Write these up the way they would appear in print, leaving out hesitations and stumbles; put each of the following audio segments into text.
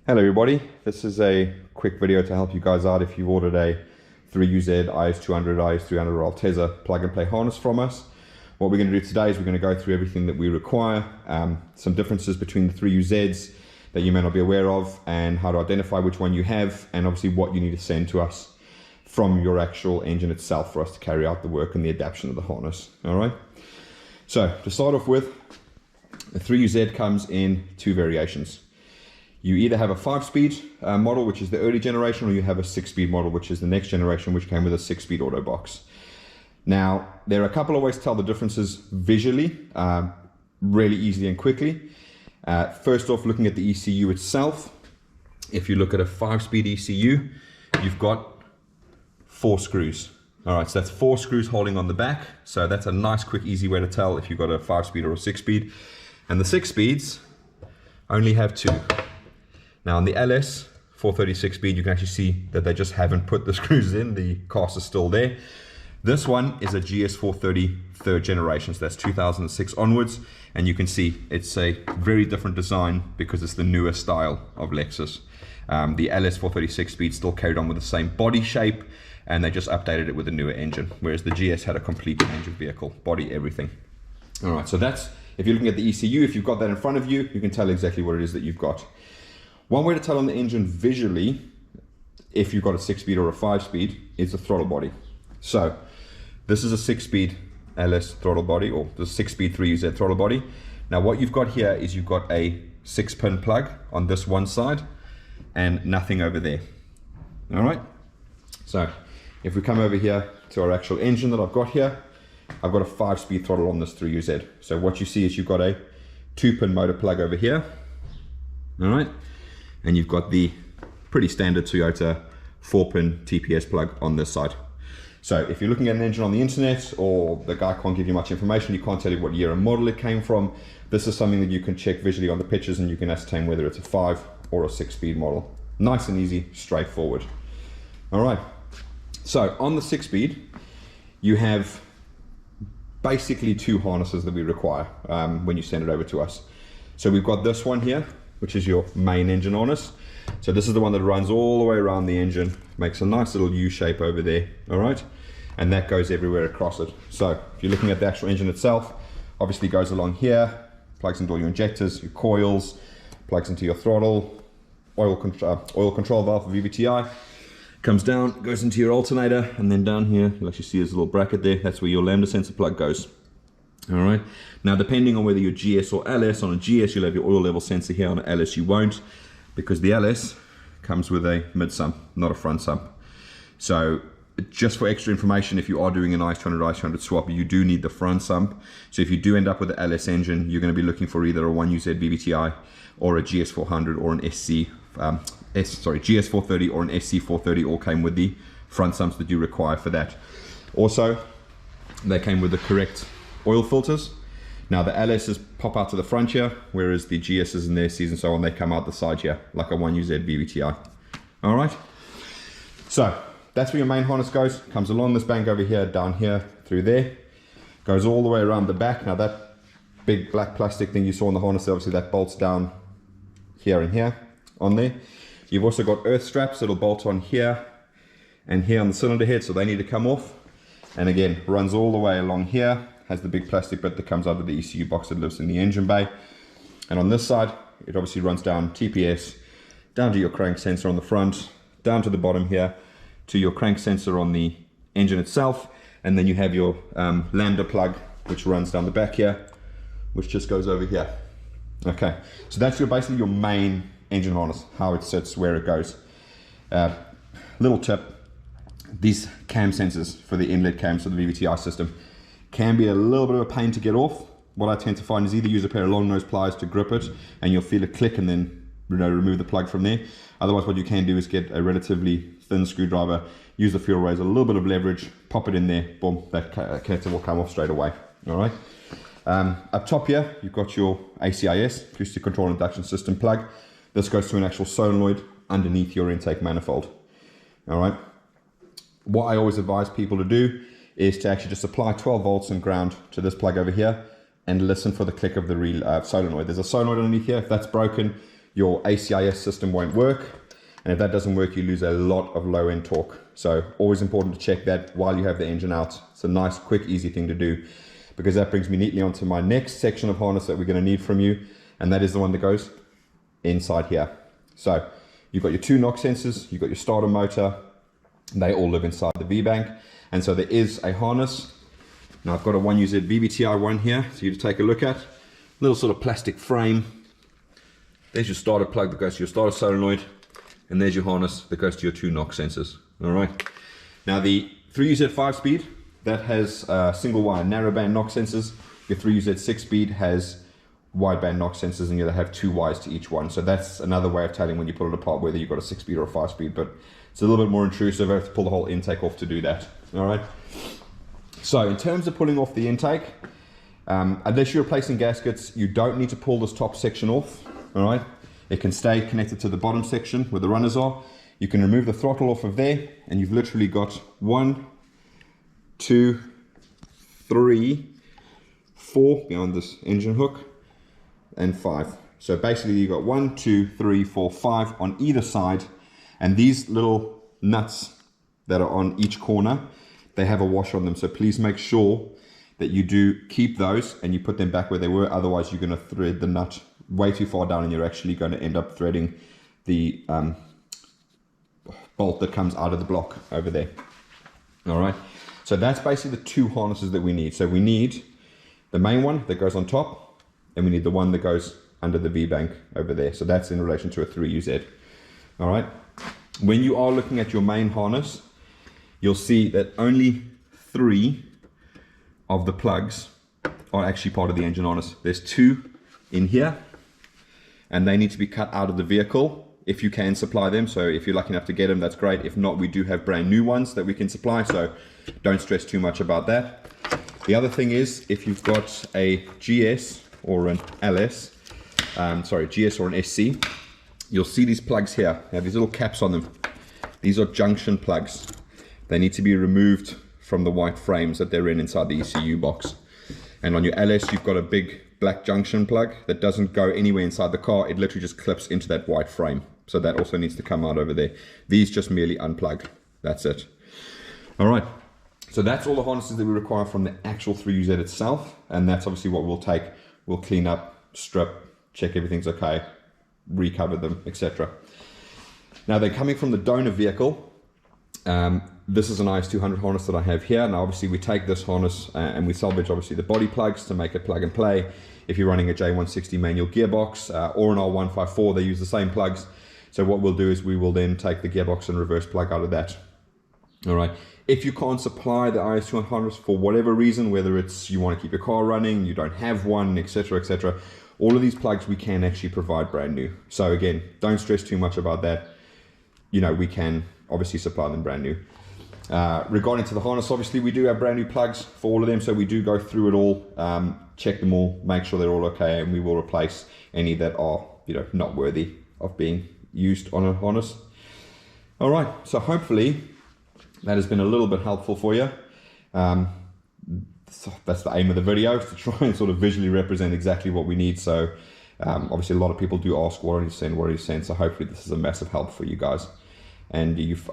Hello everybody, this is a quick video to help you guys out if you've ordered a 3UZ IS200, IS300 or Altezza plug and play harness from us. What we're going to do today is we're going to go through everything that we require, some differences between the 3UZs that you may not be aware of, and how to identify which one you have, and obviously what you need to send to us from your actual engine itself for us to carry out the work and the adaptation of the harness. Alright, so to start off with, the 3UZ comes in two variations. You either have a 5-speed model, which is the early generation, or you have a 6-speed model, which is the next generation, which came with a 6-speed auto box. Now, there are a couple of ways to tell the differences visually, really easily and quickly. First off, looking at the ECU itself, if you look at a 5-speed ECU, you've got 4 screws. All right, so that's 4 screws holding on the back. So that's a nice, quick, easy way to tell if you've got a 5-speed or a 6-speed. And the 6-speeds only have 2. Now on the LS 436 speed, you can actually see that they just haven't put the screws in. The cast is still there. This one is a GS 430 third generation, so that's 2006 onwards, and you can see it's a very different design because it's the newer style of Lexus. The LS 436 speed still carried on with the same body shape, and they just updated it with a newer engine, whereas the GS had a complete change of vehicle, body, everything. All right, so that's, if you're looking at the ECU, if you've got that in front of you, you can tell exactly what it is that you've got. One way to tell on the engine visually, if you've got a 6-speed or a 5-speed, is the throttle body. So this is a 6-speed LS throttle body, or the 6-speed 3UZ throttle body. Now what you've got here is you've got a 6-pin plug on this one side and nothing over there. All right. So if we come over here to our actual engine that I've got here, I've got a 5-speed throttle on this 3UZ. So what you see is you've got a 2-pin motor plug over here. All right. And you've got the pretty standard Toyota 4-pin TPS plug on this side. So if you're looking at an engine on the internet, or the guy can't give you much information, you can't tell you what year and model it came from, this is something that you can check visually on the pictures and you can ascertain whether it's a 5 or a 6-speed model. Nice and easy, straightforward. All right, so on the 6-speed, you have basically 2 harnesses that we require when you send it over to us. So we've got this one here, which is your main engine harness. So this is the one that runs all the way around the engine, makes a nice little U shape over there, all right? And that goes everywhere across it. So if you're looking at the actual engine itself, obviously goes along here, plugs into all your injectors, your coils, plugs into your throttle, oil control valve for VVT-i, comes down, goes into your alternator, and then down here, you'll actually see there's a little bracket there, that's where your lambda sensor plug goes. All right, now depending on whether you're GS or LS, on a GS you'll have your oil level sensor here, on an LS you won't, because the LS comes with a mid sump, not a front sump. So just for extra information, if you are doing an IS200 swap, you do need the front sump. So if you do end up with the LS engine, you're going to be looking for either a 1UZ VVT-i or a GS400 or an GS430 or an SC430, all came with the front sumps that you require for that. Also, they came with the correct oil filters. Now the LS's pop out to the front here, whereas the GS's and the SC's and so on, they come out the side here, like a 1UZ VVT-i. All right, so that's where your main harness goes. Comes along this bank over here, down here, through there, goes all the way around the back. Now that big black plastic thing you saw on the harness, obviously that bolts down here and here on there. You've also got earth straps that'll bolt on here and here on the cylinder head, so they need to come off. And again, runs all the way along here, has the big plastic bit that comes out of the ECU box that lives in the engine bay. And on this side, it obviously runs down TPS, down to your crank sensor on the front, down to the bottom here, to your crank sensor on the engine itself. And then you have your lambda plug, which runs down the back here, which just goes over here. Okay, so that's basically your main engine harness, how it sits, where it goes. Little tip, these cam sensors for the inlet cams for the VVT-i system can be a little bit of a pain to get off. What I tend to find is either use a pair of long nose pliers to grip it and you'll feel it click, and then remove the plug from there. Otherwise what you can do is get a relatively thin screwdriver, use the fuel raise, a little bit of leverage, pop it in there, boom, that connector will come off straight away. All right. Up top here you've got your ACIS, acoustic control induction system plug. This goes to an actual solenoid underneath your intake manifold. All right. What I always advise people to do is to actually just apply 12 volts and ground to this plug over here and listen for the click of the solenoid. There's a solenoid underneath here. If that's broken, your ACIS system won't work. And if that doesn't work, you lose a lot of low end torque. So always important to check that while you have the engine out. It's a nice, quick, easy thing to do, because that brings me neatly onto my next section of harness that we're going to need from you. And that is the one that goes inside here. So you've got your 2 knock sensors, you've got your starter motor, they all live inside the V-bank. And so there is a harness. Now I've got a 3UZ-FE VVT-i one here for you to take a look at. Little sort of plastic frame. There's your starter plug that goes to your starter solenoid, and there's your harness that goes to your 2 knock sensors. All right. Now the 3UZ 5-speed, that has single wire narrowband knock sensors. Your 3UZ 6-speed has wideband knock sensors, and you'll have 2 wires to each one. So that's another way of telling when you pull it apart whether you've got a 6-speed or a 5-speed, but it's a little bit more intrusive. I have to pull the whole intake off to do that. All right. So in terms of pulling off the intake, unless you're replacing gaskets, you don't need to pull this top section off. All right. It can stay connected to the bottom section where the runners are. You can remove the throttle off of there, and you've literally got 1, 2, 3, 4 behind this engine hook, and 5. So basically you've got 1, 2, 3, 4, 5 on either side, and these little nuts that are on each corner, they have a wash on them. So please make sure that you do keep those and you put them back where they were. Otherwise you're going to thread the nut way too far down, and you're actually going to end up threading the bolt that comes out of the block over there. All right. So that's basically the 2 harnesses that we need. So we need the main one that goes on top, and we need the one that goes under the V-bank over there. So that's in relation to a 3UZ. All right. When you are looking at your main harness, you'll see that only 3 of the plugs are actually part of the engine harness. There's 2 in here, and they need to be cut out of the vehicle if you can supply them. So if you're lucky enough to get them, that's great. If not, we do have brand new ones that we can supply, so don't stress too much about that. The other thing is, if you've got a GS or an LS, GS or an SC, you'll see these plugs here. They have these little caps on them. These are junction plugs. They need to be removed from the white frames that they're in inside the ECU box. And on your LS, you've got a big black junction plug that doesn't go anywhere inside the car. It literally just clips into that white frame. So that also needs to come out over there. These just merely unplug. That's it. All right. So that's all the harnesses that we require from the actual 3UZ itself. And that's obviously what we'll take. We'll clean up, strip, check everything's okay, recover them, etc. Now they're coming from the donor vehicle. This is an IS200 harness that I have here. Now obviously we take this harness and we salvage obviously the body plugs to make it plug and play. If you're running a J160 manual gearbox or an R154, they use the same plugs. So what we'll do is we will then take the gearbox and reverse plug out of that. All right. If you can't supply the IS200 harness for whatever reason, whether it's you want to keep your car running, you don't have one, etc., all of these plugs we can actually provide brand new. So again, don't stress too much about that. You know, we can obviously supply them brand new. Regarding to the harness, obviously we do have brand new plugs for all of them, so we do go through it all, check them all, make sure they're all okay, and we will replace any that are, you know, not worthy of being used on a harness. All right, so hopefully that has been a little bit helpful for you. So that's the aim of the video, is to try and sort of visually represent exactly what we need. So obviously a lot of people do ask, what are you saying? So hopefully this is a massive help for you guys. And you've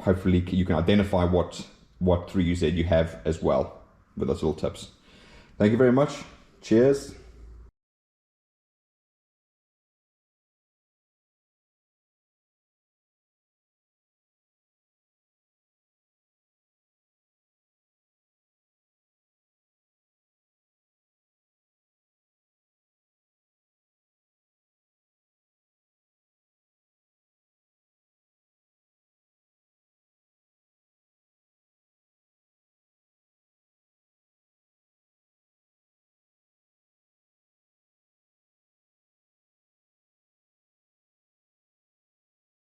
hopefully you can identify what 3UZ you have as well with those little tips. Thank you very much. Cheers.